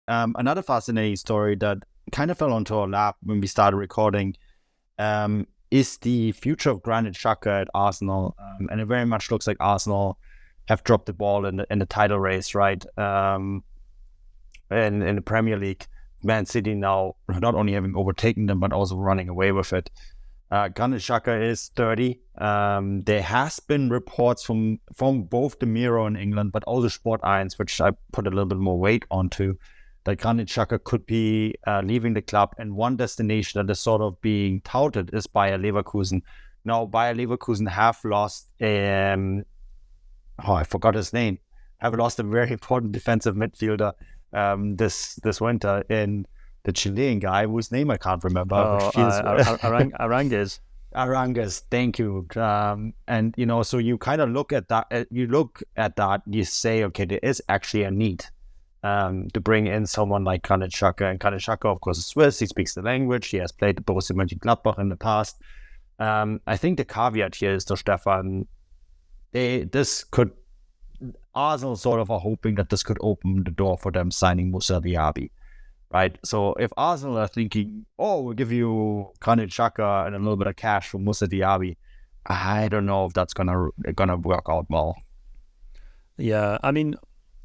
Another fascinating story that kind of fell onto our lap when we started recording is the future of Granit Xhaka at Arsenal. And it very much looks like Arsenal have dropped the ball in the title race, right? In the Premier League, Man City now not only having overtaken them, but also running away with it. Granit Xhaka is 30. There has been reports from both the Mirror in England, but also Sport 1, which I put a little bit more weight onto, that Granit Xhaka could be leaving the club, and one destination that is sort of being touted is Bayer Leverkusen. Now, Bayer Leverkusen have lost, I forgot his name, have lost a very important defensive midfielder this winter in the Chilean guy whose name I can't remember. Arangues. Arangues, thank you. And so you kind of look at that. You say, okay, there is actually a need to bring in someone like Granit Xhaka. And Granit Xhaka, of course, is Swiss. He speaks the language. He has played the Borussia Monchengladbach in the past. I think the caveat here is, to Stefan, Arsenal sort of are hoping that this could open the door for them signing Moussa Diaby. Right, so if Arsenal are thinking, we'll give you Granit Xhaka and a little bit of cash for Moussa Diaby, I don't know if that's gonna work out well. Yeah, I mean,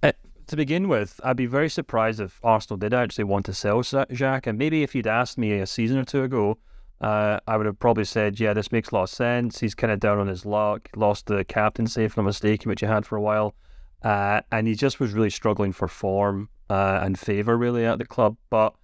to begin with, I'd be very surprised if Arsenal did actually want to sell Xhaka. And maybe if you'd asked me a season or two ago, I would have probably said, yeah, this makes a lot of sense. He's kind of down on his luck, lost the captaincy, if I'm not mistaken, which he had for a while, and he just was really struggling for form and favour really at the club. But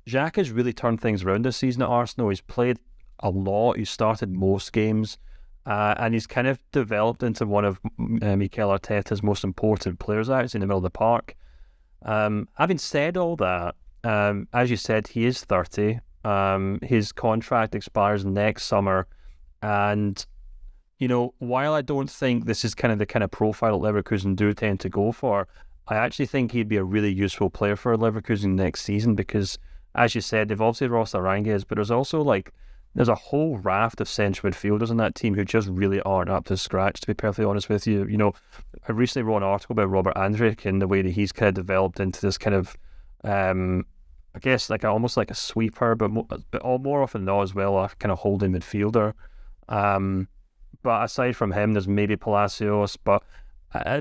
Xhaka's really turned things around this season at Arsenal. He's played a lot. He's started most games, and he's kind of developed into one of Mikel Arteta's most important players actually in the middle of the park. Having said all that, as you said, he is 30. His contract expires next summer, and while I don't think this is the kind of profile that Leverkusen do tend to go for, I actually think he'd be a really useful player for Leverkusen next season because, as you said, they've obviously lost Arangues, but there's also there's a whole raft of central midfielders in that team who just really aren't up to scratch, to be perfectly honest with you. I recently wrote an article about Robert Andrich and the way that he's kind of developed into this kind of, I guess, almost like a sweeper, but more often than not as well, a kind of holding midfielder. But aside from him, there's maybe Palacios, but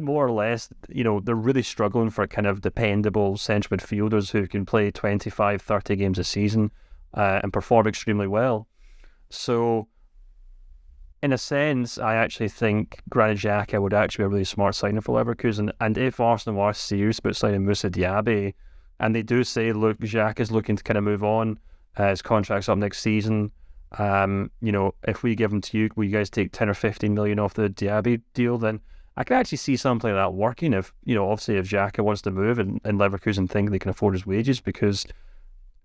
more or less, they're really struggling for kind of dependable central midfielders who can play 25, 30 games a season and perform extremely well. So, in a sense, I actually think Granit Xhaka would actually be a really smart signing for Leverkusen. And if Arsenal are serious about signing Moussa Diaby, and they do say, look, Xhaka's looking to kind of move on, his contract's up next season, if we give him to you, will you guys take 10 or 15 million off the Diaby deal? Then I can actually see something like that working if, obviously if Xhaka wants to move and Leverkusen think they can afford his wages, because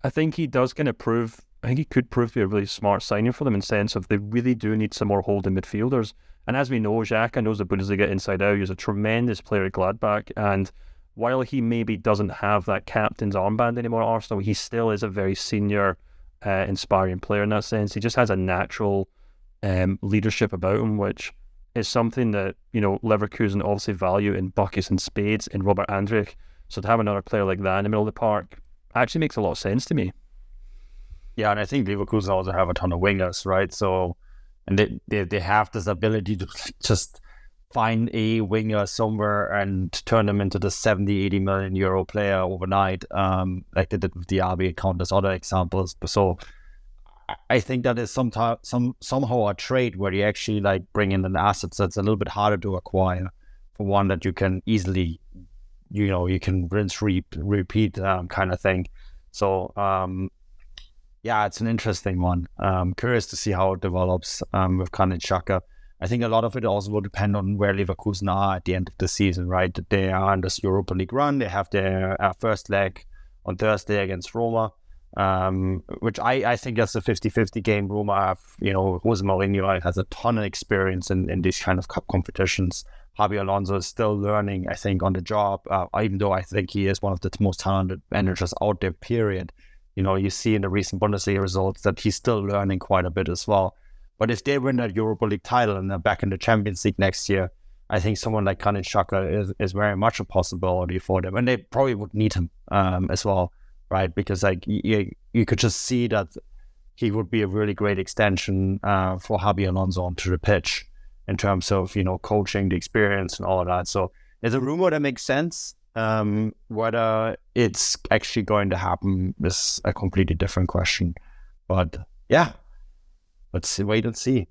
I think he does kind of prove, I think he could prove to be a really smart signing for them in the sense of they really do need some more holding midfielders. And as we know, Xhaka knows the Bundesliga inside out. He's a tremendous player at Gladbach, and while he maybe doesn't have that captain's armband anymore at Arsenal, he still is a very senior, inspiring player in that sense. He just has a natural leadership about him, which is something that, Leverkusen obviously value in buckets and spades in Robert Andrich. So to have another player like that in the middle of the park actually makes a lot of sense to me. Yeah, and I think Leverkusen also have a ton of wingers, right? So, and they have this ability to just find a winger somewhere and turn them into the 70, 80 million euro player overnight, like they did with Diaby, countless other examples. So I think that is somehow a trade where you actually bring in an asset that's a little bit harder to acquire, for one that you can easily, you can rinse, repeat kind of thing. So yeah, it's an interesting one. Curious to see how it develops with Granit Xhaka. I think a lot of it also will depend on where Leverkusen are at the end of the season, right? They are in this Europa League run. They have their first leg on Thursday against Roma, which I think that's a 50-50 game. Roma Jose Mourinho has a ton of experience in these kind of cup competitions. Javi Alonso is still learning, I think, on the job, even though I think he is one of the most talented managers out there, period. You see in the recent Bundesliga results that he's still learning quite a bit as well. But if they win that Europa League title and they're back in the Champions League next year, I think someone like Granit Xhaka is very much a possibility for them, and they probably would need him as well, right? Because like you could just see that he would be a really great extension for Xabi Alonso onto the pitch in terms of, you know, coaching, the experience and all of that. So it's a rumor that makes sense. Whether it's actually going to happen is a completely different question. But yeah, let's wait and see.